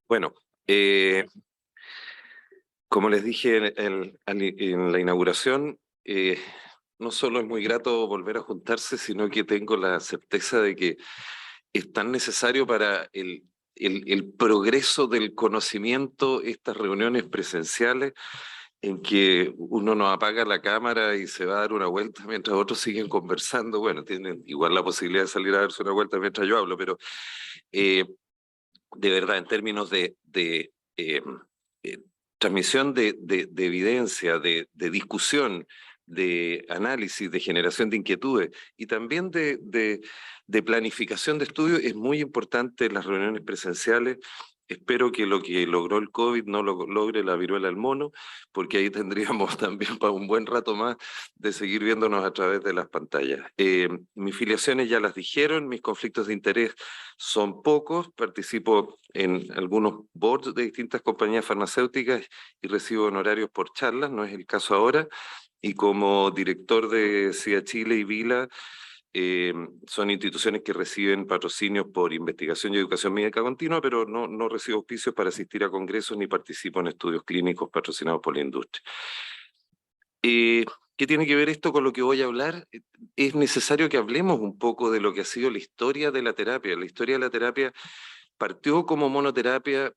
Bueno, como les dije en la inauguración, no solo es muy grato volver a juntarse, sino que tengo la certeza de que es tan necesario para el progreso del conocimiento estas reuniones presenciales en que uno no apaga la cámara y se va a dar una vuelta mientras otros siguen conversando. Bueno, tienen igual la posibilidad de salir a darse una vuelta mientras yo hablo, pero eh, de verdad, en términos de eh, transmisión de evidencia, de discusión, de análisis, de generación de inquietudes y también de planificación de estudios, es muy importante en las reuniones presenciales. Espero que lo que logró el COVID no lo logre la viruela del mono, porque ahí tendríamos también para un buen rato más de seguir viéndonos a través de las pantallas. Mis filiaciones ya las dijeron, mis conflictos de interés son pocos, participo en algunos boards de distintas compañías farmacéuticas y recibo honorarios por charlas, no es el caso ahora, y como director de CIA Chile y Vila, son instituciones que reciben patrocinios por investigación y educación médica continua, pero no recibo auspicios para asistir a congresos ni participo en estudios clínicos patrocinados por la industria. Eh, ¿Qué tiene que ver esto con lo que voy a hablar? Es necesario que hablemos un poco de lo que ha sido la historia de la terapia. La historia de la terapia partió como monoterapia,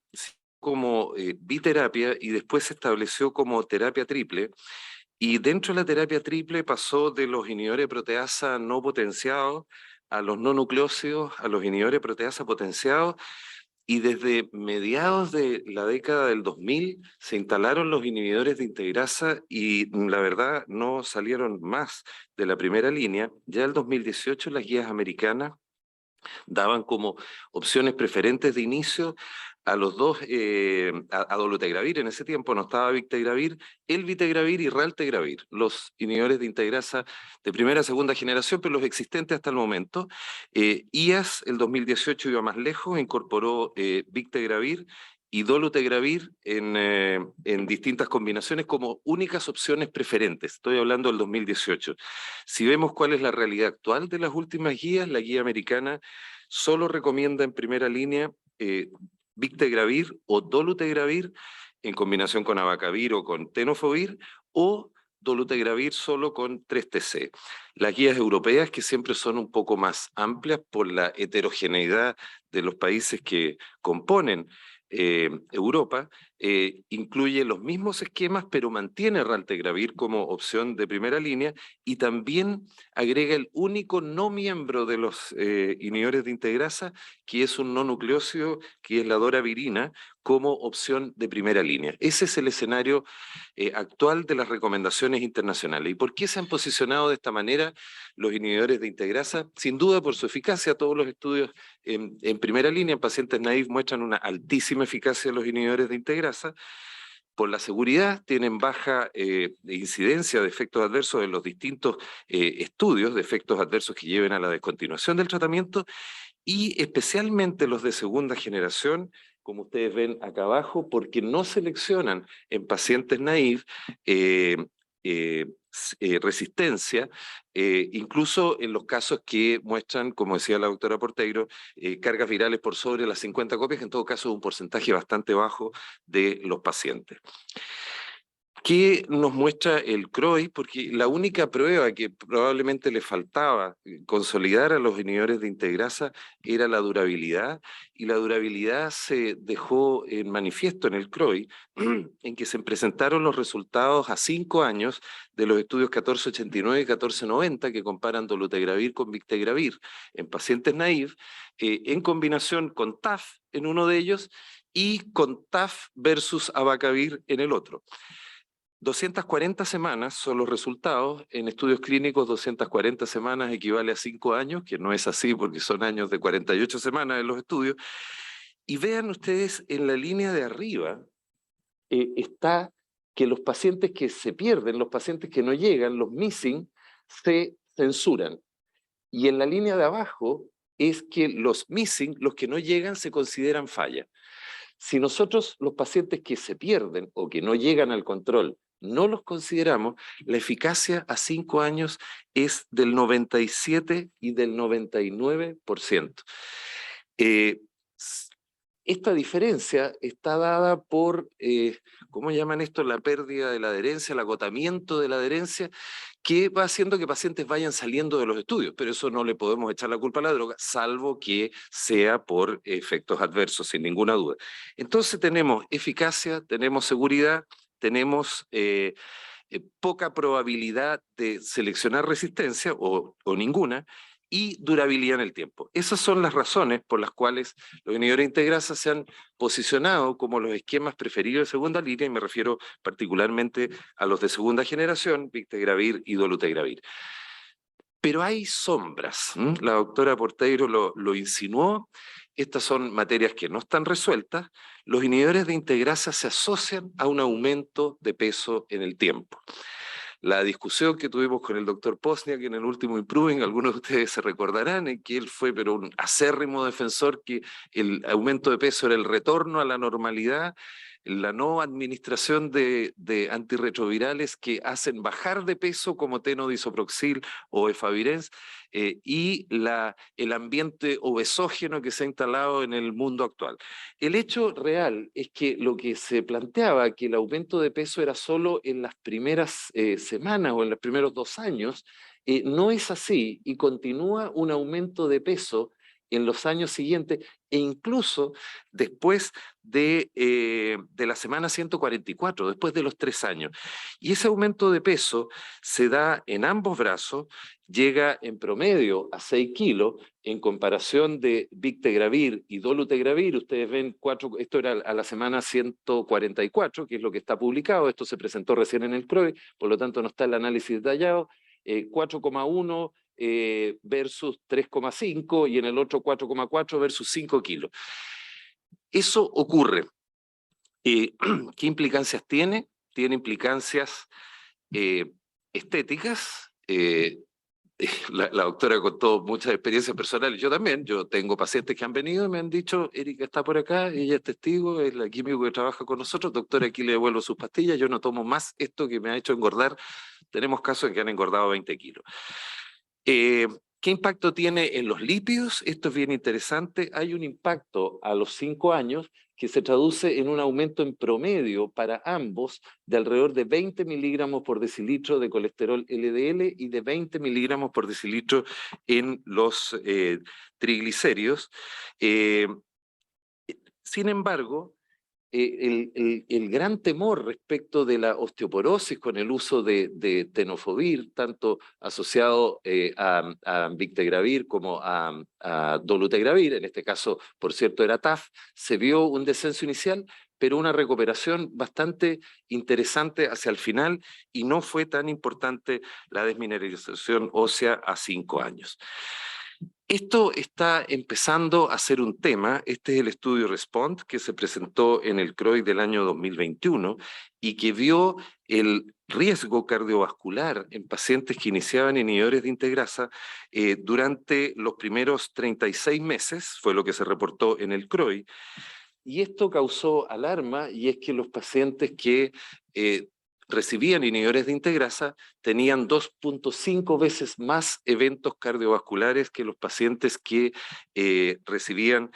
como biterapia y después se estableció como terapia triple. Y dentro de la terapia triple pasó de los inhibidores de proteasa no potenciados a los no nucleócidos, a los inhibidores de proteasa potenciados, y desde mediados de la década del 2000 se instalaron los inhibidores de integrasa y la verdad no salieron más de la primera línea. Ya en el 2018 las guías americanas daban como opciones preferentes de inicio a los dos, a dolutegravir, en ese tiempo no estaba Victegravir, el Vitegravir y Raltegravir, los inhibidores de integrasa de primera, segunda generación, pero los existentes hasta el momento. IAS, el 2018 iba más lejos, incorporó Victegravir y dolutegravir en distintas combinaciones como únicas opciones preferentes. Estoy hablando del 2018. Si vemos cuál es la realidad actual de las últimas guías, la guía americana solo recomienda en primera línea Victegravir o dolutegravir en combinación con abacavir o con tenofovir, o dolutegravir solo con 3-TC. Las guías europeas, que siempre son un poco más amplias por la heterogeneidad de los países que componen Europa, incluye los mismos esquemas, pero mantiene raltegravir como opción de primera línea y también agrega el único no miembro de los inhibidores de integrasa, que es un no nucleócido, que es la doravirina, como opción de primera línea. Ese es el escenario actual de las recomendaciones internacionales. ¿Y por qué se han posicionado de esta manera los inhibidores de integrasa? Sin duda por su eficacia. Todos los estudios en primera línea en pacientes naïve muestran una altísima eficacia de los inhibidores de integrasa. Por la seguridad, tienen baja incidencia de efectos adversos en los distintos estudios de efectos adversos que lleven a la descontinuación del tratamiento, y especialmente los de segunda generación, como ustedes ven acá abajo, porque no seleccionan en pacientes naïve eh, resistencia, incluso en los casos que muestran, como decía la doctora Porteiro, cargas virales por sobre las 50 copias, que en todo caso es un porcentaje bastante bajo de los pacientes. ¿Qué nos muestra el CROI? Porque la única prueba que probablemente le faltaba consolidar a los inhibidores de integrasa era la durabilidad, y la durabilidad se dejó en manifiesto en el CROI, en que se presentaron los resultados a 5 años de los estudios 1489 y 1490 que comparan dolutegravir con victegravir en pacientes naïve, en combinación con TAF en uno de ellos y con TAF versus abacavir en el otro. 240 semanas son los resultados. En estudios clínicos, 240 semanas equivale a 5 años, que no es así porque son años de 48 semanas en los estudios. Y vean ustedes, en la línea de arriba está que los pacientes que se pierden, los pacientes que no llegan, los missing, se censuran. Y en la línea de abajo es que los missing, los que no llegan, se consideran falla. Si nosotros los pacientes que se pierden o que no llegan al control no los consideramos, la eficacia a 5 años es del 97 y del 99%. esta diferencia está dada por, ¿cómo llaman esto? La pérdida de la adherencia, el agotamiento de la adherencia, que va haciendo que pacientes vayan saliendo de los estudios, pero eso no le podemos echar la culpa a la droga, salvo que sea por efectos adversos, sin ninguna duda. Entonces tenemos eficacia, tenemos seguridad, tenemos poca probabilidad de seleccionar resistencia o ninguna, y durabilidad en el tiempo. Esas son las razones por las cuales los inhibidores de integrasa se han posicionado como los esquemas preferidos de segunda línea, y me refiero particularmente a los de segunda generación, Victegravir y Dolutegravir. Pero hay sombras, la doctora Porteiro lo insinuó. Estas son materias que no están resueltas. Los inhibidores de integrasa se asocian a un aumento de peso en el tiempo. La discusión que tuvimos con el doctor Posniak en el último Improving, algunos de ustedes se recordarán, en que él fue pero un acérrimo defensor que el aumento de peso era el retorno a la normalidad, la no administración de antirretrovirales que hacen bajar de peso como tenodisoproxil o efavirenz, y el ambiente obesógeno que se ha instalado en el mundo actual. El hecho real es que lo que se planteaba, que el aumento de peso era solo en las primeras semanas o en los primeros 2 años, no es así, y continúa un aumento de peso en los años siguientes, e incluso después de la semana 144, después de los 3 años. Y ese aumento de peso se da en ambos brazos, llega en promedio a 6 kilos, en comparación de Victegravir y Dolutegravir. Ustedes ven, esto era a la semana 144, que es lo que está publicado, esto se presentó recién en el CROI, por lo tanto no está el análisis detallado, 4,1 versus 3,5, y en el otro 4,4 versus 5 kilos. Eso ocurre. ¿Qué implicancias tiene? Tiene implicancias estéticas. La doctora contó muchas experiencias personales, yo también. Yo tengo pacientes que han venido y me han dicho: Erika está por acá, ella es testigo, es la químico que trabaja con nosotros, doctora, aquí le devuelvo sus pastillas, yo no tomo más esto que me ha hecho engordar. Tenemos casos en que han engordado 20 kilos. ¿Qué impacto tiene en los lípidos? Esto es bien interesante. Hay un impacto a los 5 años que se traduce en un aumento en promedio para ambos de alrededor de 20 miligramos por decilitro de colesterol LDL y de 20 miligramos por decilitro en los triglicéridos. Sin embargo, el gran temor respecto de la osteoporosis con el uso de tenofovir, tanto asociado a Victegravir como a Dolutegravir, en este caso, por cierto, era TAF, se vio un descenso inicial, pero una recuperación bastante interesante hacia el final, y no fue tan importante la desmineralización ósea a 5 años. Esto está empezando a ser un tema. Este es el estudio RESPOND que se presentó en el CROI del año 2021 y que vio el riesgo cardiovascular en pacientes que iniciaban inhibidores de integrasa durante los primeros 36 meses, fue lo que se reportó en el CROI, y esto causó alarma, y es que los pacientes que recibían inhibidores de integrasa tenían 2,5 veces más eventos cardiovasculares que los pacientes que recibían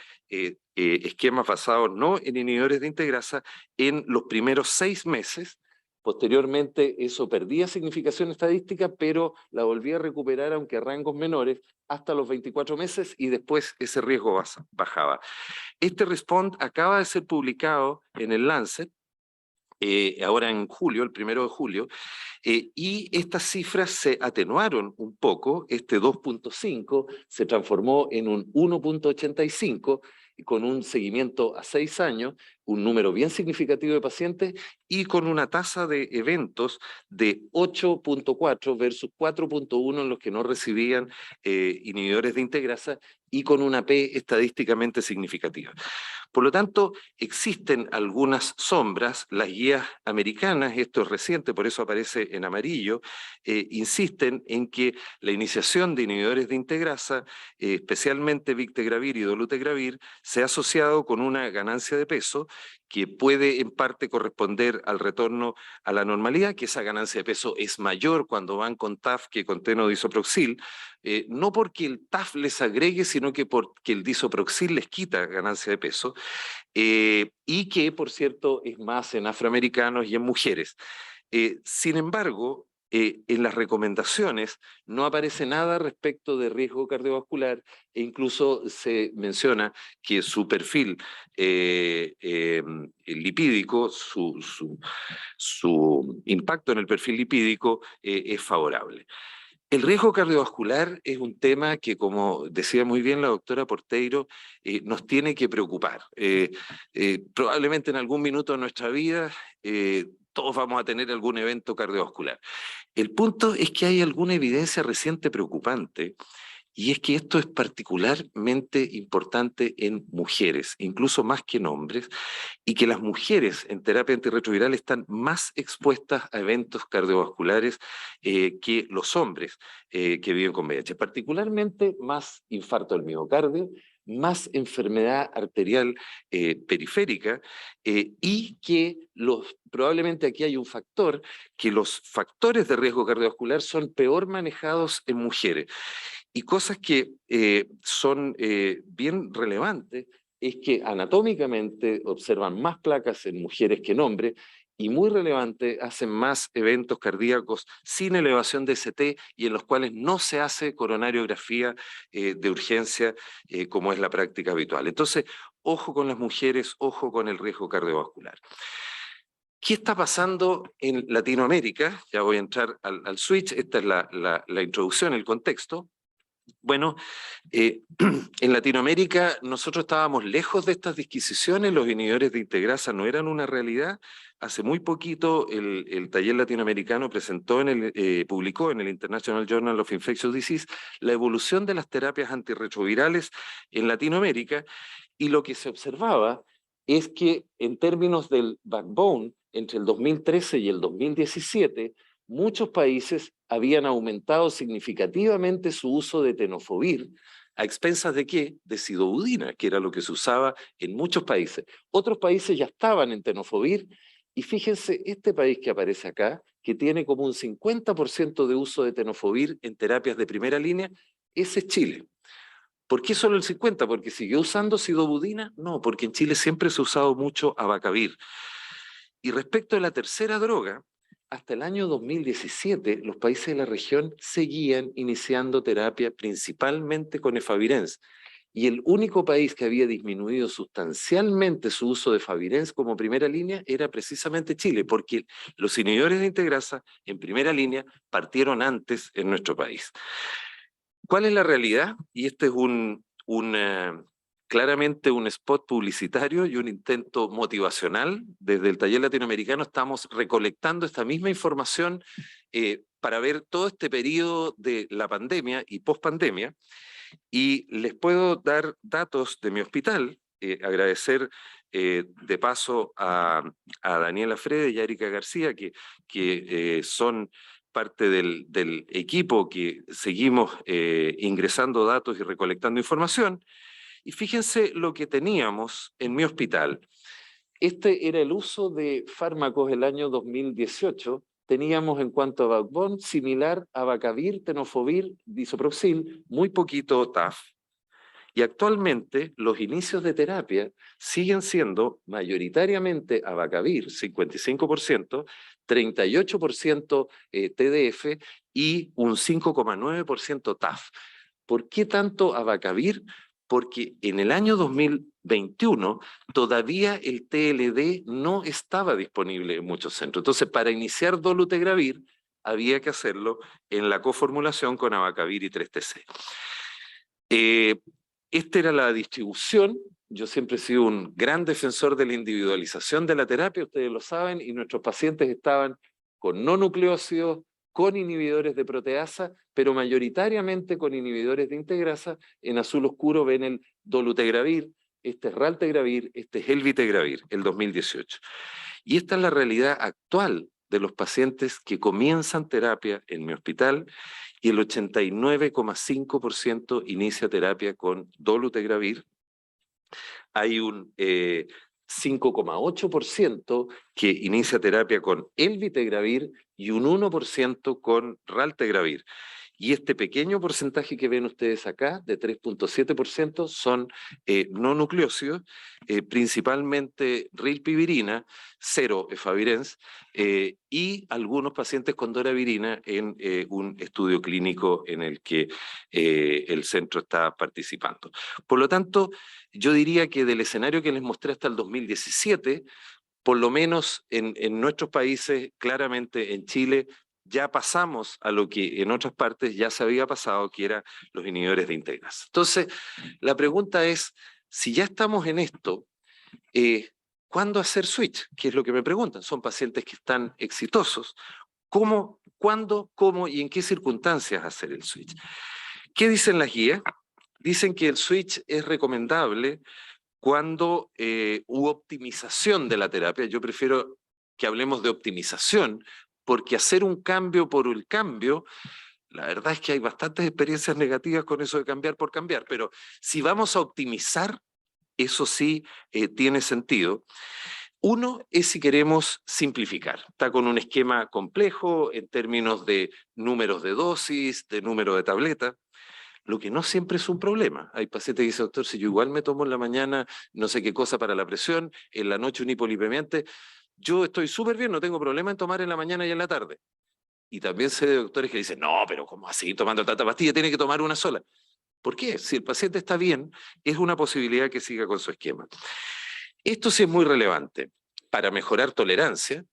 esquemas basados no en inhibidores de integrasa en los primeros 6 meses. Posteriormente eso perdía significación estadística, pero la volvía a recuperar, aunque a rangos menores, hasta los 24 meses, y después ese riesgo bajaba. Este RESPOND acaba de ser publicado en el Lancet, ahora en julio, el 1 de julio, y estas cifras se atenuaron un poco. Este 2,5 se transformó en un 1,85, con un seguimiento a 6 años, un número bien significativo de pacientes, y con una tasa de eventos de 8,4 versus 4,1 en los que no recibían inhibidores de integrasa, y con una P estadísticamente significativa. Por lo tanto, existen algunas sombras. Las guías americanas, esto es reciente, por eso aparece en amarillo, insisten en que la iniciación de inhibidores de integrasa, especialmente Victegravir y Dolutegravir, se ha asociado con una ganancia de peso que puede en parte corresponder al retorno a la normalidad, que esa ganancia de peso es mayor cuando van con TAF que con tenodisoproxil, no porque el TAF les agregue, sino que porque el disoproxil les quita ganancia de peso, y que, por cierto, es más en afroamericanos y en mujeres. Sin embargo, en las recomendaciones no aparece nada respecto de riesgo cardiovascular e incluso se menciona que su perfil lipídico, su impacto en el perfil lipídico es favorable. El riesgo cardiovascular es un tema que, como decía muy bien la doctora Porteiro, nos tiene que preocupar. Probablemente en algún minuto de nuestra vida todos vamos a tener algún evento cardiovascular. El punto es que hay alguna evidencia reciente preocupante y es que esto es particularmente importante en mujeres, incluso más que en hombres, y que las mujeres en terapia antirretroviral están más expuestas a eventos cardiovasculares que los hombres que viven con VIH, particularmente más infarto del miocardio, más enfermedad arterial periférica y que probablemente aquí hay un factor, que los factores de riesgo cardiovascular son peor manejados en mujeres. Y cosas que son bien relevantes es que anatómicamente observan más placas en mujeres que en hombres y muy relevante, hacen más eventos cardíacos sin elevación de ST y en los cuales no se hace coronariografía de urgencia como es la práctica habitual. Entonces, ojo con las mujeres, ojo con el riesgo cardiovascular. ¿Qué está pasando en Latinoamérica? Ya voy a entrar al switch, esta es la introducción, el contexto. Bueno, en Latinoamérica nosotros estábamos lejos de estas disquisiciones, los inhibidores de integrasa no eran una realidad. Hace muy poquito el taller latinoamericano publicó en el International Journal of Infectious Disease la evolución de las terapias antirretrovirales en Latinoamérica y lo que se observaba es que en términos del backbone, entre el 2013 y el 2017, muchos países habían aumentado significativamente su uso de tenofovir, ¿a expensas de qué? De sidobudina, que era lo que se usaba en muchos países. Otros países ya estaban en tenofovir, y fíjense, este país que aparece acá, que tiene como un 50% de uso de tenofovir en terapias de primera línea, ese es Chile. ¿Por qué solo el 50%? ¿Porque siguió usando sidobudina? No, porque en Chile siempre se ha usado mucho abacavir. Y respecto a la tercera droga, hasta el año 2017 los países de la región seguían iniciando terapia principalmente con efavirenz. Y el único país que había disminuido sustancialmente su uso de efavirenz como primera línea era precisamente Chile, porque los inhibidores de integrasa en primera línea partieron antes en nuestro país. ¿Cuál es la realidad? Y este es claramente un spot publicitario y un intento motivacional. Desde el taller latinoamericano estamos recolectando esta misma información para ver todo este periodo de la pandemia y pospandemia. Y les puedo dar datos de mi hospital, agradecer de paso a Daniela Frede y a Erika García, que son parte del equipo que seguimos ingresando datos y recolectando información. Y fíjense lo que teníamos en mi hospital. Este era el uso de fármacos el año 2018. Teníamos en cuanto a backbone similar a abacavir, tenofovir, disoproxil, muy poquito TAF. Y actualmente los inicios de terapia siguen siendo mayoritariamente abacavir, 55%, 38% TDF y un 5,9% TAF. ¿Por qué tanto abacavir? Porque en el año 2021 todavía el TLD no estaba disponible en muchos centros. Entonces, para iniciar dolutegravir, había que hacerlo en la coformulación con abacavir y 3TC. Esta era la distribución. Yo siempre he sido un gran defensor de la individualización de la terapia, ustedes lo saben, y nuestros pacientes estaban con no nucleócidos, con inhibidores de proteasa, pero mayoritariamente con inhibidores de integrasa. En azul oscuro ven el dolutegravir, este es raltegravir, este es elvitegravir, el 2018. Y esta es la realidad actual de los pacientes que comienzan terapia en mi hospital, y el 89,5% inicia terapia con dolutegravir. Hay un 5,8% que inicia terapia con elvitegravir y un 1% con raltegravir. Y este pequeño porcentaje que ven ustedes acá, de 3,7%, son no nucleócidos, principalmente rilpivirina, 0 efavirenz, y algunos pacientes con doravirina en un estudio clínico en el que el centro está participando. Por lo tanto, yo diría que del escenario que les mostré hasta el 2017, por lo menos en nuestros países, claramente en Chile, ya pasamos a lo que en otras partes ya se había pasado, que eran los inhibidores de integrasa. Entonces, la pregunta es, si ya estamos en esto, ¿cuándo hacer switch? Que es lo que me preguntan. Son pacientes que están exitosos. ¿Cómo, cuándo, cómo y en qué circunstancias hacer el switch? ¿Qué dicen las guías? Dicen que el switch es recomendable cuando hubo optimización de la terapia. Yo prefiero que hablemos de optimización, porque hacer un cambio por el cambio, la verdad es que hay bastantes experiencias negativas con eso de cambiar por cambiar, pero si vamos a optimizar, eso sí tiene sentido. Uno es si queremos simplificar. Está con un esquema complejo en términos de números de dosis, de número de tabletas, lo que no siempre es un problema. Hay pacientes que dicen, doctor, si yo igual me tomo en la mañana no sé qué cosa para la presión, en la noche un hipolipemiante, yo estoy súper bien, no tengo problema en tomar en la mañana y en la tarde. Y también sé de doctores que dicen, no, pero ¿cómo así? Tomando tanta pastilla, tiene que tomar una sola. ¿Por qué? Si el paciente está bien, es una posibilidad que siga con su esquema. Esto sí es muy relevante para mejorar tolerancia.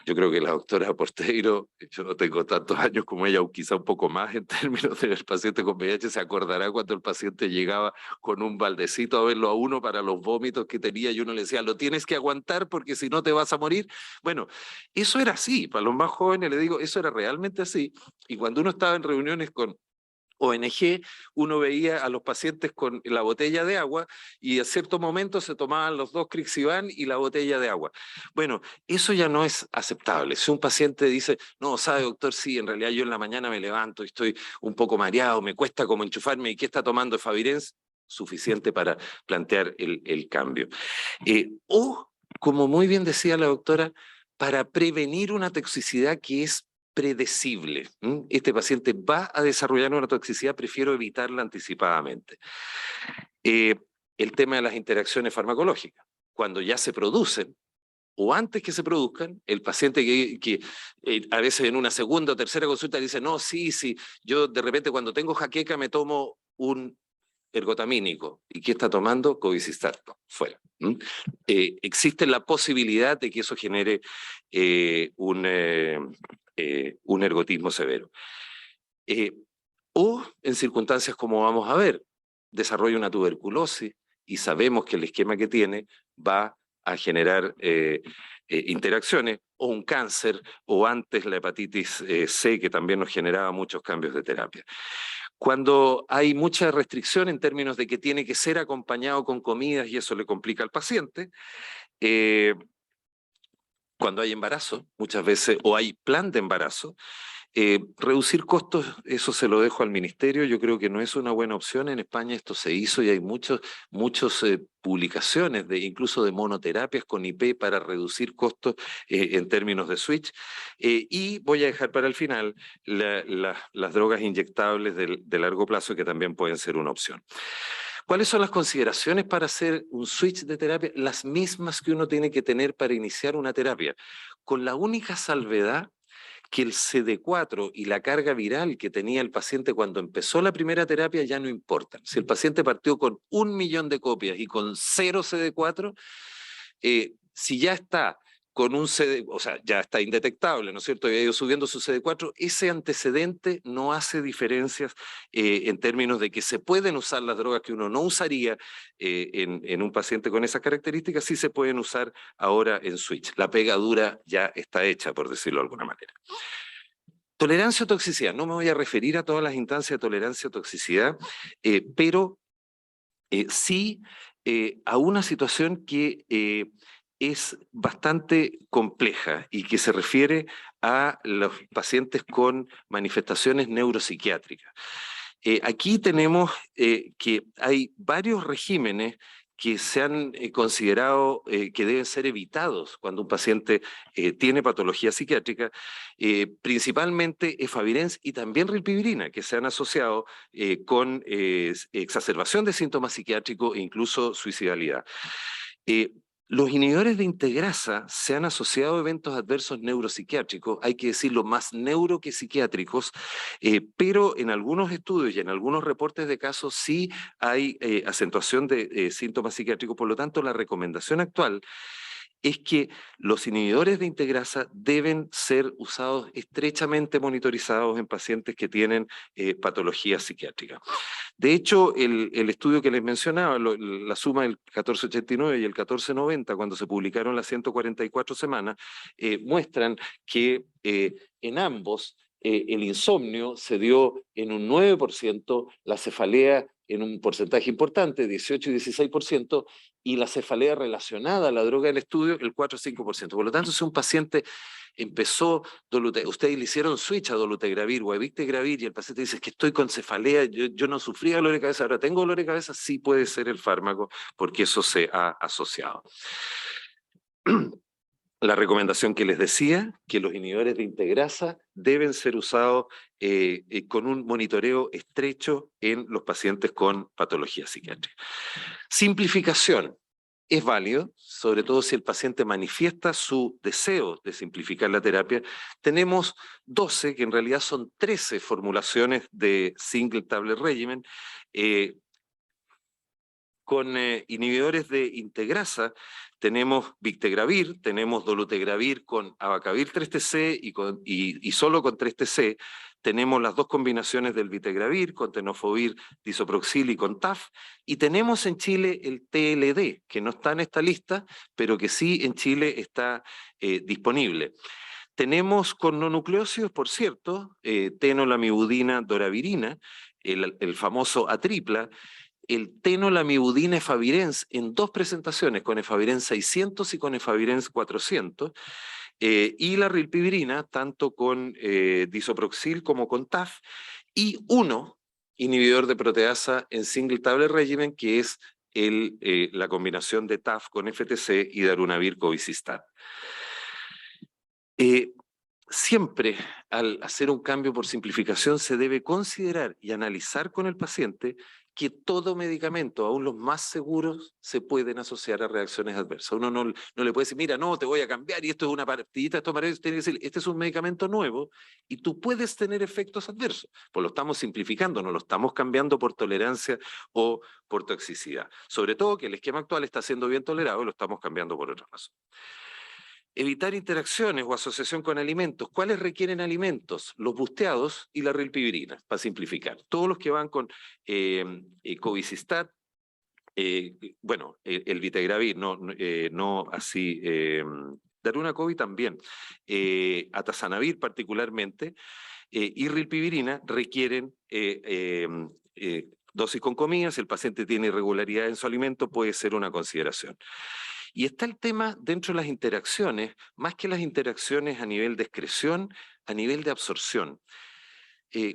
Yo creo que la doctora Porteiro, yo no tengo tantos años como ella, o quizá un poco más en términos del paciente con VIH, se acordará cuando el paciente llegaba con un baldecito a verlo a uno para los vómitos que tenía y uno le decía, lo tienes que aguantar porque si no te vas a morir. Bueno, eso era así, para los más jóvenes le digo, eso era realmente así. Y cuando uno estaba en reuniones con ONG, uno veía a los pacientes con la botella de agua y a cierto momento se tomaban los 2 Crixivan y la botella de agua. Bueno, eso ya no es aceptable. Si un paciente dice, no, sabe doctor, sí, en realidad yo en la mañana me levanto y estoy un poco mareado, me cuesta como enchufarme, ¿y qué está tomando efavirenz? Suficiente para plantear el cambio. O, como muy bien decía la doctora, para prevenir una toxicidad que es predecible. Este paciente va a desarrollar una toxicidad, prefiero evitarla anticipadamente. El tema de las interacciones farmacológicas. Cuando ya se producen, o antes que se produzcan, el paciente que a veces en una segunda o tercera consulta dice, no, sí, yo de repente cuando tengo jaqueca me tomo un ergotamínico. ¿Y qué está tomando? Covicistat. Fuera. Existe la posibilidad de que eso genere un ergotismo severo. O en circunstancias como vamos a ver, desarrolla una tuberculosis y sabemos que el esquema que tiene va a generar interacciones, o un cáncer, o antes la hepatitis C, que también nos generaba muchos cambios de terapia. Cuando hay mucha restricción en términos de que tiene que ser acompañado con comidas y eso le complica al paciente, cuando hay embarazo, muchas veces, o hay plan de embarazo, reducir costos, eso se lo dejo al ministerio, yo creo que no es una buena opción. En España esto se hizo y hay muchas publicaciones, incluso de monoterapias con IP para reducir costos en términos de switch. Y voy a dejar para el final las drogas inyectables de largo plazo que también pueden ser una opción. ¿Cuáles son las consideraciones para hacer un switch de terapia? Las mismas que uno tiene que tener para iniciar una terapia, con la única salvedad que el CD4 y la carga viral que tenía el paciente cuando empezó la primera terapia ya no importan. Si el paciente partió con 1 millón de copias y con 0 CD4, si ya está con un CD, o sea, ya está indetectable, ¿no es cierto? Y ha ido subiendo su CD4, ese antecedente no hace diferencias en términos de que se pueden usar las drogas que uno no usaría en un paciente con esas características, sí se pueden usar ahora en switch. La pegadura ya está hecha, por decirlo de alguna manera. Tolerancia o toxicidad. No me voy a referir a todas las instancias de tolerancia o toxicidad, pero sí a una situación que es bastante compleja y que se refiere a los pacientes con manifestaciones neuropsiquiátricas. Aquí tenemos que hay varios regímenes que se han considerado que deben ser evitados cuando un paciente tiene patología psiquiátrica, principalmente efavirenz y también rilpivirina, que se han asociado con exacerbación de síntomas psiquiátricos e incluso suicidalidad. Los inhibidores de integrasa se han asociado a eventos adversos neuropsiquiátricos, hay que decirlo, más neuro que psiquiátricos, pero en algunos estudios y en algunos reportes de casos sí hay acentuación de síntomas psiquiátricos. Por lo tanto, la recomendación actual es que los inhibidores de integrasa deben ser usados estrechamente monitorizados en pacientes que tienen patología psiquiátrica. De hecho, el estudio que les mencionaba, la suma del 1489 y el 1490, cuando se publicaron las 144 semanas, muestran que en ambos el insomnio se dio en un 9%, la cefalea en un porcentaje importante, 18 y 16%, y la cefalea relacionada a la droga del estudio, el 4 o 5%. Por lo tanto, si un paciente empezó, ustedes le hicieron switch a dolutegravir o a evictegravir y el paciente dice que estoy con cefalea, yo no sufría dolor de cabeza, ahora tengo dolor de cabeza, sí puede ser el fármaco porque eso se ha asociado. La recomendación que les decía, que los inhibidores de integrasa deben ser usados con un monitoreo estrecho en los pacientes con patología psiquiátrica. Simplificación. Es válido, sobre todo si el paciente manifiesta su deseo de simplificar la terapia. Tenemos 12, que en realidad son 13 formulaciones de Single Tablet Regimen, con inhibidores de integrasa. Tenemos Victegravir, tenemos Dolutegravir con Abacavir 3TC y solo con 3TC. Tenemos las dos combinaciones del Vitegravir con Tenofovir, Disoproxil y con TAF. Y tenemos en Chile el TLD, que no está en esta lista, pero que sí en Chile está disponible. Tenemos con no nucleósidos, por cierto, tenolamivudina, doravirina, el famoso atripla, el tenolamivudina efavirenz en dos presentaciones, con efavirenz 600 y con efavirenz 400, y la rilpivirina, tanto con disoproxil como con TAF, y uno inhibidor de proteasa en single tablet regimen, que es la combinación de TAF con FTC y darunavir covicistat. Siempre al hacer un cambio por simplificación se debe considerar y analizar con el paciente que todo medicamento, aún los más seguros, se pueden asociar a reacciones adversas. Uno no le puede decir, mira, no, te voy a cambiar y esto es una pastillita, esto tiene que decir, este es un medicamento nuevo y tú puedes tener efectos adversos. Pues lo estamos simplificando, no lo estamos cambiando por tolerancia o por toxicidad. Sobre todo que el esquema actual está siendo bien tolerado y lo estamos cambiando por otra razón. Evitar interacciones o asociación con alimentos. ¿Cuáles requieren alimentos? Los busteados y la rilpivirina, para simplificar. Todos los que van con covicistat, bueno, el vitegravir, no así, darunavir también, atazanavir particularmente, y rilpivirina requieren dosis con comida. Si el paciente tiene irregularidad en su alimento, puede ser una consideración. Y está el tema dentro de las interacciones, más que las interacciones a nivel de excreción, a nivel de absorción.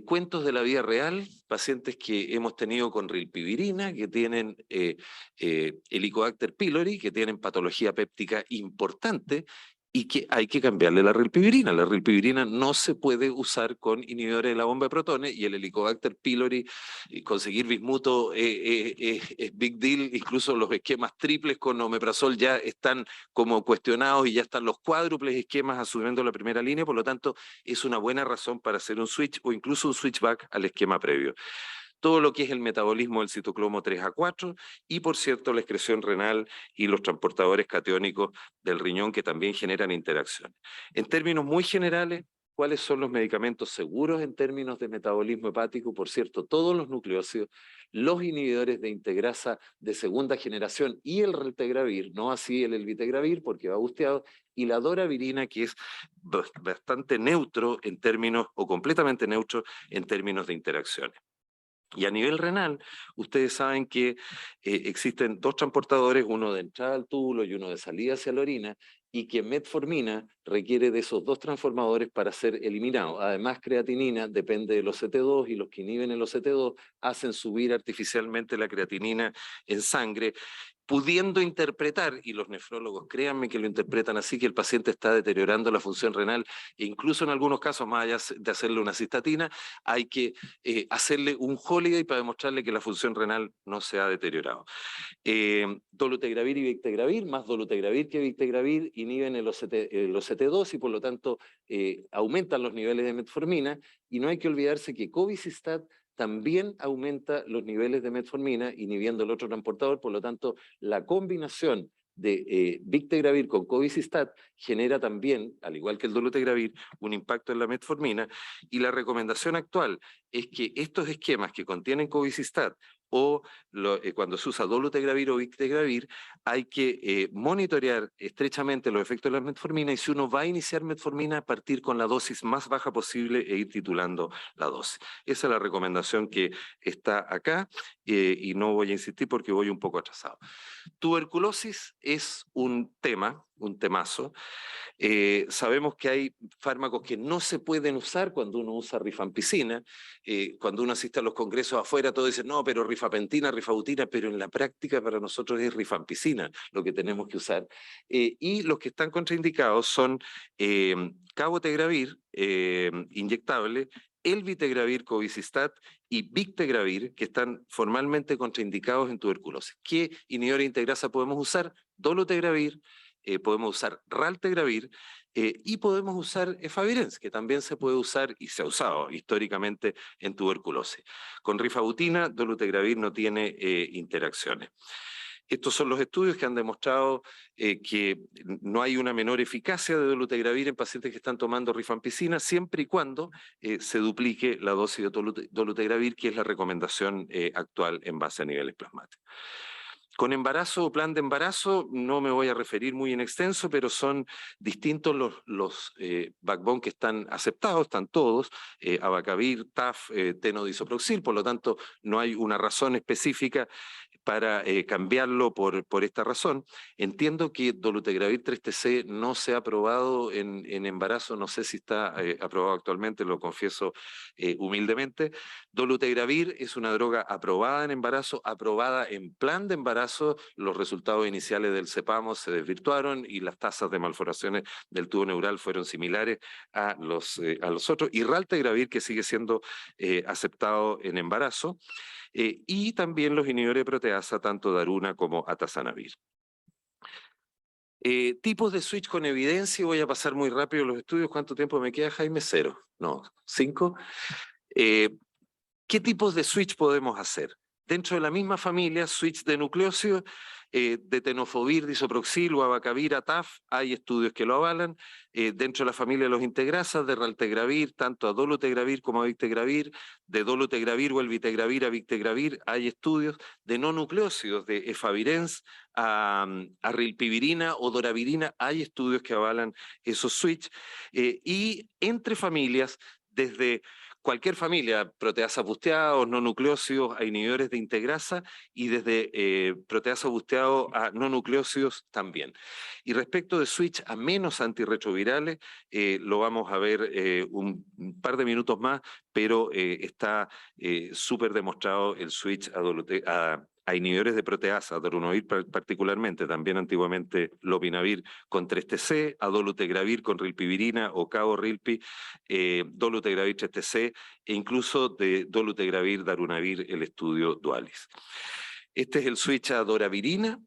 Cuentos de la vida real, pacientes que hemos tenido con rilpivirina, que tienen Helicobacter pylori, que tienen patología péptica importante, y que hay que cambiarle la rilpivirina. La rilpivirina no se puede usar con inhibidores de la bomba de protones, y el Helicobacter pylori, conseguir bismuto es big deal. Incluso los esquemas triples con omeprazol ya están como cuestionados y ya están los cuádruples esquemas asumiendo la primera línea. Por lo tanto, es una buena razón para hacer un switch o incluso un switchback al esquema previo. Todo lo que es el metabolismo del citocromo 3A4 y, por cierto, la excreción renal y los transportadores catiónicos del riñón, que también generan interacciones. En términos muy generales, ¿cuáles son los medicamentos seguros en términos de metabolismo hepático? Por cierto, todos los nucleócidos, los inhibidores de integrasa de segunda generación y el riltegravir, no así el elvitegravir porque va busteado, y la doravirina, que es bastante neutro en términos, o completamente neutro en términos de interacciones. Y a nivel renal, ustedes saben que existen dos transportadores, uno de entrada al túbulo y uno de salida hacia la orina, y que metformina requiere de esos dos transformadores para ser eliminado. Además, creatinina depende de los CT2, y los que inhiben el CT2 hacen subir artificialmente la creatinina en sangre, pudiendo interpretar, y los nefrólogos créanme que lo interpretan así, que el paciente está deteriorando la función renal, e incluso en algunos casos, más allá de hacerle una cistatina, hay que hacerle un holiday para demostrarle que la función renal no se ha deteriorado. Dolutegravir y Bictegravir, más Dolutegravir que Bictegravir, inhiben el OCT2 y por lo tanto aumentan los niveles de metformina, y no hay que olvidarse que Covicistat también aumenta los niveles de metformina, inhibiendo el otro transportador, por lo tanto, la combinación de Bictegravir con Covicistat genera también, al igual que el Dolutegravir, un impacto en la metformina, y la recomendación actual es que estos esquemas que contienen Covicistat o cuando se usa Dolutegravir o Bictegravir, hay que monitorear estrechamente los efectos de la metformina, y si uno va a iniciar metformina, partir con la dosis más baja posible e ir titulando la dosis. Esa es la recomendación que está acá, y no voy a insistir porque voy un poco atrasado. Tuberculosis es un tema, un temazo. Sabemos que hay fármacos que no se pueden usar cuando uno usa rifampicina. Cuando uno asiste a los congresos afuera, todos dicen, no, pero rifapentina, rifabutina, pero en la práctica para nosotros es rifampicina lo que tenemos que usar. Y los que están contraindicados son cabotegravir, inyectable, Elvitegravir, Covicistat y Bictegravir, que están formalmente contraindicados en tuberculosis. ¿Qué inhibidor de integrasa podemos usar? Dolutegravir, podemos usar Raltegravir, y podemos usar Efavirenz, que también se puede usar y se ha usado históricamente en tuberculosis. Con rifabutina, Dolutegravir no tiene interacciones. Estos son los estudios que han demostrado que no hay una menor eficacia de Dolutegravir en pacientes que están tomando rifampicina, siempre y cuando se duplique la dosis de Dolutegravir, que es la recomendación actual en base a niveles plasmáticos. Con embarazo o plan de embarazo no me voy a referir muy en extenso, pero son distintos los backbone que están aceptados, están todos, abacavir, TAF, tenodisoproxil, por lo tanto no hay una razón específica para cambiarlo por esta razón. Entiendo que Dolutegravir 3TC no se ha aprobado en embarazo, no sé si está aprobado actualmente, lo confieso humildemente. Dolutegravir es una droga aprobada en embarazo, aprobada en plan de embarazo. Los resultados iniciales del CEPAMO se desvirtuaron y las tasas de malformaciones del tubo neural fueron similares a los otros. Y Raltegravir, que sigue siendo aceptado en embarazo. Y también los inhibidores de proteasa, tanto Daruna como Atazanavir. Tipos de switch con evidencia, voy a pasar muy rápido los estudios. ¿Cuánto tiempo me queda, Jaime? 0. No, 5. ¿Qué tipos de switch podemos hacer? Dentro de la misma familia, switch de nucleócidos, de tenofovir, disoproxil o abacavir a TAF, hay estudios que lo avalan. Dentro de la familia de los integrasas, de Raltegravir, tanto a Dolutegravir como a Bictegravir, de Dolutegravir o Elvitegravir a Bictegravir, hay estudios. De no nucleócidos, de Efavirenz a rilpivirina o doravirina, hay estudios que avalan esos switch. Y entre familias, desde cualquier familia, proteasas busteados, no nucleócidos a inhibidores de integrasa, y desde proteasas busteados a no nucleócidos también. Y respecto de switch a menos antirretrovirales, lo vamos a ver un par de minutos más, pero está súper demostrado el switch a inhibidores de proteasa, darunavir particularmente, también antiguamente lopinavir con 3TC, a Dolutegravir con rilpivirina o cabo-rilpi, Dolutegravir 3TC, e incluso de Dolutegravir, darunavir, el estudio Dualis. Este es el switch a doravirina.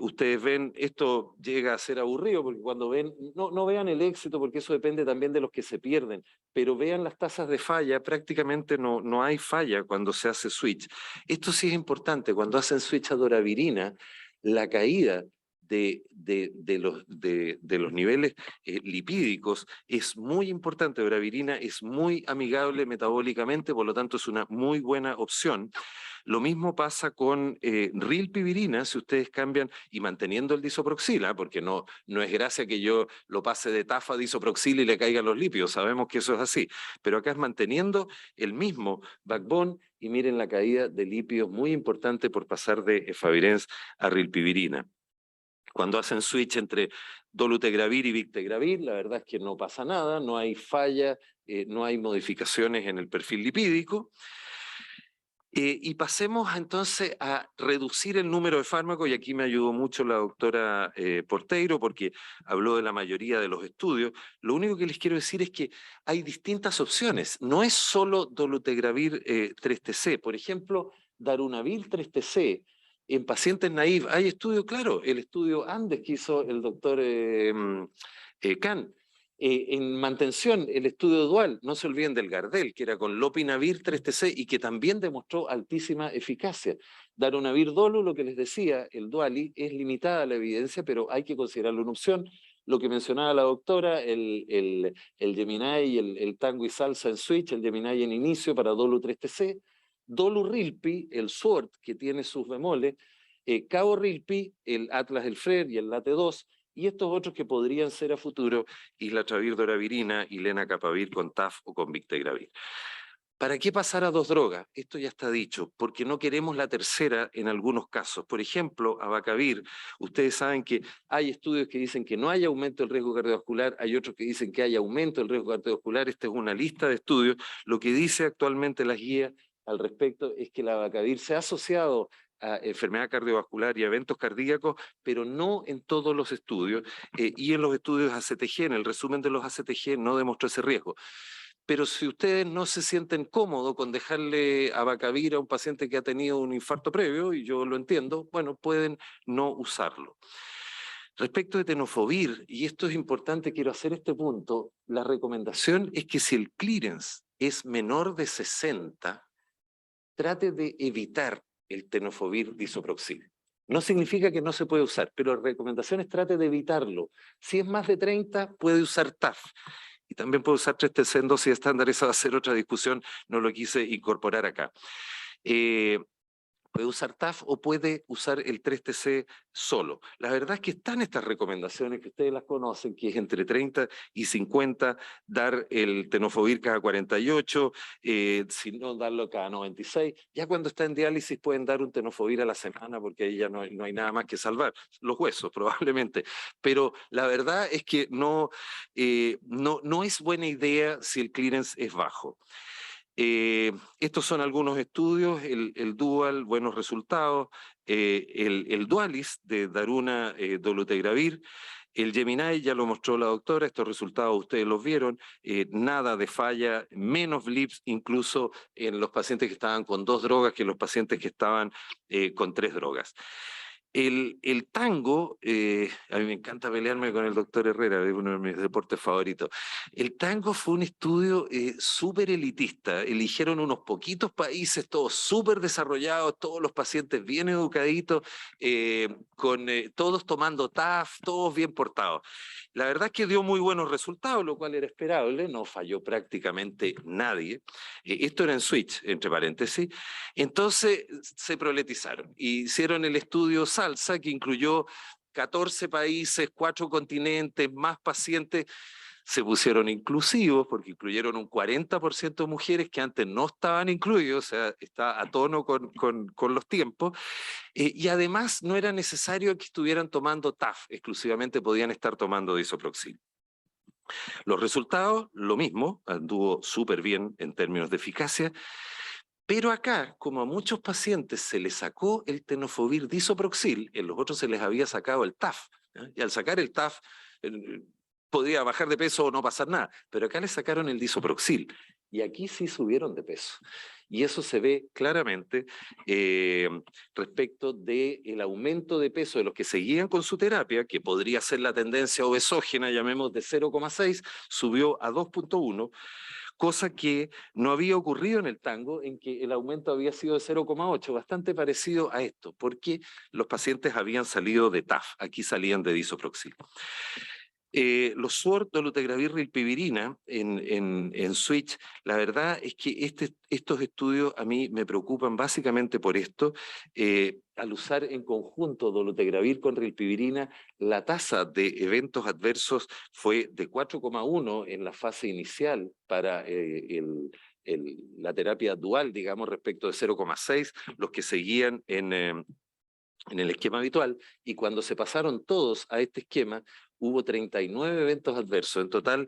Ustedes ven, esto llega a ser aburrido porque cuando ven, no vean el éxito porque eso depende también de los que se pierden, pero vean las tasas de falla, prácticamente no hay falla cuando se hace switch. Esto sí es importante, cuando hacen switch a doravirina, la caída de los niveles lipídicos es muy importante. Doravirina es muy amigable metabólicamente, por lo tanto es una muy buena opción. Lo mismo pasa con rilpivirina, si ustedes cambian y manteniendo el disoproxil, porque no es gracia que yo lo pase de TAF a disoproxil y le caigan los lípidos, sabemos que eso es así, pero acá es manteniendo el mismo backbone, y miren la caída de lípidos muy importante por pasar de Efavirenz a rilpivirina. Cuando hacen switch entre Dolutegravir y Bictegravir, la verdad es que no pasa nada, no hay falla, no hay modificaciones en el perfil lipídico. Y pasemos entonces a reducir el número de fármacos, y aquí me ayudó mucho la doctora Porteiro, porque habló de la mayoría de los estudios. Lo único que les quiero decir es que hay distintas opciones. No es solo dolutegravir 3TC. Por ejemplo, darunavir 3TC en pacientes naive. Hay estudios, claro, el estudio Andes que hizo el doctor Kahn. En mantención, el estudio dual, no se olviden del Gardel, que era con lopinavir 3TC y que también demostró altísima eficacia. Darunavir dolo, lo que les decía, el duali, es limitada la evidencia, pero hay que considerarlo una opción. Lo que mencionaba la doctora, el Gemini, el tango y salsa en switch, el Gemini en inicio para dolo 3TC, dolu rilpi, el SWORD, que tiene sus bemoles, cabo rilpi, el Atlas, el FRER y el Late 2, y estos otros que podrían ser a futuro, islatravir, doravirina y lenacapavir con TAF o con victegravir. ¿Para qué pasar a 2 drogas? Esto ya está dicho, porque no queremos la tercera en algunos casos. Por ejemplo, abacavir, ustedes saben que hay estudios que dicen que no hay aumento del riesgo cardiovascular, hay otros que dicen que hay aumento del riesgo cardiovascular. Esta es una lista de estudios. Lo que dice actualmente las guías al respecto es que el abacavir se ha asociado a enfermedad cardiovascular y a eventos cardíacos, pero no en todos los estudios, y en los estudios ACTG, en el resumen de los ACTG, no demostró ese riesgo. Pero si ustedes no se sienten cómodos con dejarle abacavir a un paciente que ha tenido un infarto previo, y yo lo entiendo, bueno, pueden no usarlo. Respecto de tenofovir, y esto es importante, quiero hacer este punto, la recomendación es que si el clearance es menor de 60, trate de evitar el tenofovir disoproxil. No significa que no se puede usar, pero la recomendación es trate de evitarlo. Si es más de 30, puede usar TAF. Y también puede usar 3TC en dosis estándar, esa va a ser otra discusión, no lo quise incorporar acá. Puede usar TAF o puede usar el 3TC solo. La verdad es que están estas recomendaciones que ustedes las conocen, que es entre 30 y 50, dar el tenofovir cada 48, si no darlo cada 96. Ya cuando está en diálisis pueden dar un tenofovir a la semana porque ahí ya no hay nada más que salvar, los huesos probablemente. Pero la verdad es que no es buena idea si el clearance es bajo. Estos son algunos estudios, el Dual, buenos resultados, el Dualis de Daruna dolutegravir, el Gemini ya lo mostró la doctora, estos resultados ustedes los vieron, nada de falla, menos blips incluso en los pacientes que estaban con 2 drogas que en los pacientes que estaban con 3 drogas. El tango, a mí me encanta pelearme con el doctor Herrera, es uno de mis deportes favoritos. El tango fue un estudio súper elitista. Eligieron unos poquitos países, todos súper desarrollados, todos los pacientes bien educaditos, con todos tomando TAF, todos bien portados. La verdad es que dio muy buenos resultados, lo cual era esperable, no falló prácticamente nadie. Esto era en switch, entre paréntesis. Entonces se proletizaron. Hicieron el estudio SALSA, que incluyó 14 países, 4 continentes, más pacientes. Se pusieron inclusivos porque incluyeron un 40% de mujeres que antes no estaban incluidos, o sea, está a tono con los tiempos. Y además no era necesario que estuvieran tomando TAF, exclusivamente podían estar tomando disoproxil. Los resultados, lo mismo, anduvo súper bien en términos de eficacia. Pero acá, como a muchos pacientes se les sacó el tenofovir disoproxil, en los otros se les había sacado el TAF. Y al sacar el TAF, podía bajar de peso o no pasar nada. Pero acá les sacaron el disoproxil. Y aquí sí subieron de peso. Y eso se ve claramente respecto del aumento de peso de los que seguían con su terapia, que podría ser la tendencia obesógena, llamemos de 0,6, subió a 2,1, cosa que no había ocurrido en el tango, en que el aumento había sido de 0,8, bastante parecido a esto, porque los pacientes habían salido de TAF, aquí salían de disoproxil. Los SWORD, dolutegravir, rilpivirina en switch, la verdad es que estos estudios a mí me preocupan básicamente por esto. Al usar en conjunto dolutegravir con rilpivirina, la tasa de eventos adversos fue de 4,1 en la fase inicial para la terapia dual, digamos, respecto de 0,6, los que seguían en el esquema habitual, y cuando se pasaron todos a este esquema, hubo 39 eventos adversos. En total,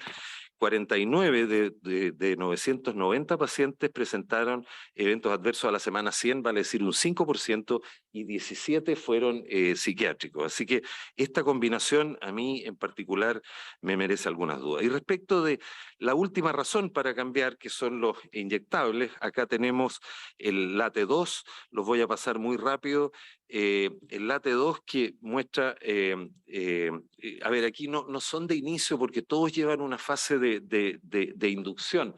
49 de 990 pacientes presentaron eventos adversos a la semana 100, vale decir un 5%, y 17 fueron psiquiátricos. Así que esta combinación a mí en particular me merece algunas dudas. Y respecto de la última razón para cambiar, que son los inyectables, acá tenemos el LATE-2, los voy a pasar muy rápido. El LATE-2 que muestra, a ver, aquí no son de inicio porque todos llevan una fase de inducción,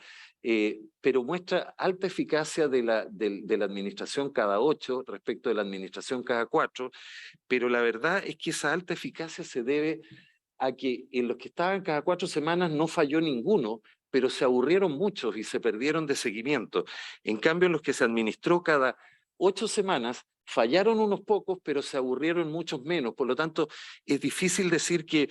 pero muestra alta eficacia de la administración cada 8 respecto de la administración cada 4, pero la verdad es que esa alta eficacia se debe a que en los que estaban cada 4 semanas no falló ninguno, pero se aburrieron muchos y se perdieron de seguimiento. En cambio, en los que se administró cada 8 semanas, fallaron unos pocos, pero se aburrieron muchos menos. Por lo tanto, es difícil decir que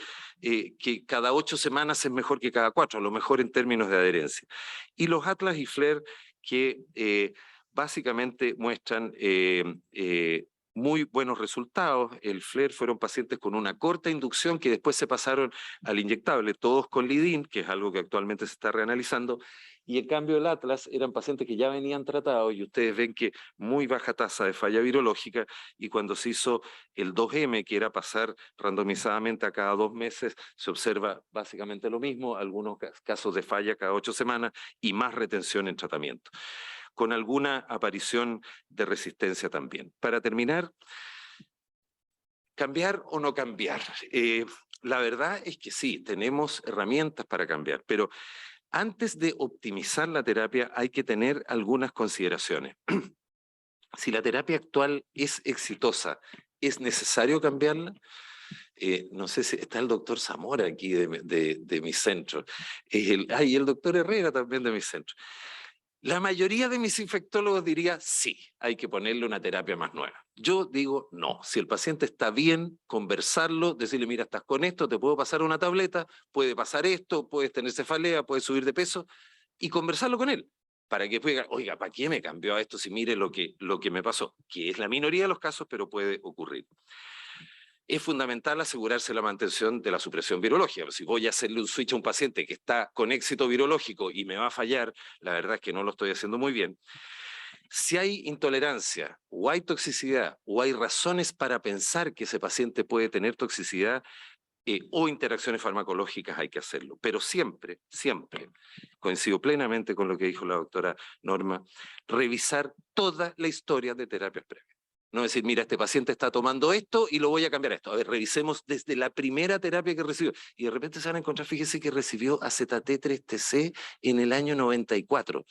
cada 8 semanas es mejor que cada 4, a lo mejor en términos de adherencia. Y los Atlas y FLAIR que básicamente muestran muy buenos resultados. El FLAIR fueron pacientes con una corta inducción que después se pasaron al inyectable, todos con Lidin, que es algo que actualmente se está reanalizando, y en cambio el Atlas eran pacientes que ya venían tratados y ustedes ven que muy baja tasa de falla virológica, y cuando se hizo el 2M, que era pasar randomizadamente a cada 2 meses, se observa básicamente lo mismo, algunos casos de falla cada 8 semanas y más retención en tratamiento, con alguna aparición de resistencia también. Para terminar, ¿cambiar o no cambiar? La verdad es que sí, tenemos herramientas para cambiar, pero antes de optimizar la terapia hay que tener algunas consideraciones. Si la terapia actual es exitosa, ¿es necesario cambiarla? No sé si está el doctor Zamora aquí de mi centro. Y el doctor Herrera también de mi centro. La mayoría de mis infectólogos diría sí, hay que ponerle una terapia más nueva. Yo digo no, si el paciente está bien, conversarlo, decirle mira, estás con esto, te puedo pasar una tableta, puede pasar esto, puedes tener cefalea, puedes subir de peso, y conversarlo con él, para que pueda, oiga, ¿para qué me cambió a esto si mire lo que me pasó? Que es la minoría de los casos, pero puede ocurrir. Es fundamental asegurarse la mantención de la supresión virológica. Si voy a hacerle un switch a un paciente que está con éxito virológico y me va a fallar, la verdad es que no lo estoy haciendo muy bien. Si hay intolerancia o hay toxicidad o hay razones para pensar que ese paciente puede tener toxicidad o interacciones farmacológicas, hay que hacerlo. Pero siempre, siempre, coincido plenamente con lo que dijo la doctora Norma, revisar toda la historia de terapias previas. No decir, mira, este paciente está tomando esto y lo voy a cambiar a esto. A ver, revisemos desde la primera terapia que recibió. Y de repente se van a encontrar, fíjese que recibió AZT3TC en el año 94.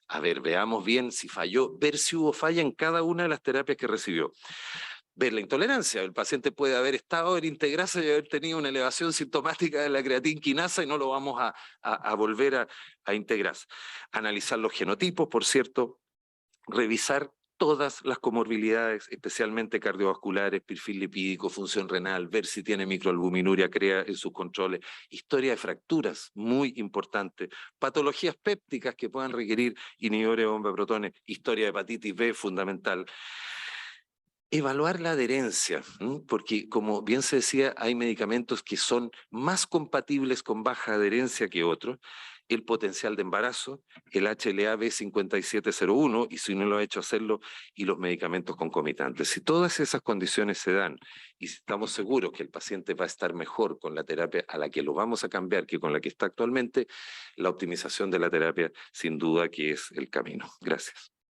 A ver, veamos bien si falló, ver si hubo falla en cada una de las terapias que recibió. Ver la intolerancia. El paciente puede haber estado en integrasa y haber tenido una elevación sintomática de la creatina quinasa y no lo vamos a volver a integrasa. Analizar los genotipos, por cierto, revisar todas las comorbilidades, especialmente cardiovasculares, perfil lipídico, función renal, ver si tiene microalbuminuria, crea en sus controles, historia de fracturas, muy importante, patologías pépticas que puedan requerir inhibidores de bomba de protones, historia de hepatitis B, fundamental. Evaluar la adherencia, porque como bien se decía, hay medicamentos que son más compatibles con baja adherencia que otros, el potencial de embarazo, el HLA-B5701, y si no lo ha hecho hacerlo, y los medicamentos concomitantes. Si todas esas condiciones se dan, y si estamos seguros que el paciente va a estar mejor con la terapia a la que lo vamos a cambiar que con la que está actualmente, la optimización de la terapia sin duda que es el camino. Gracias.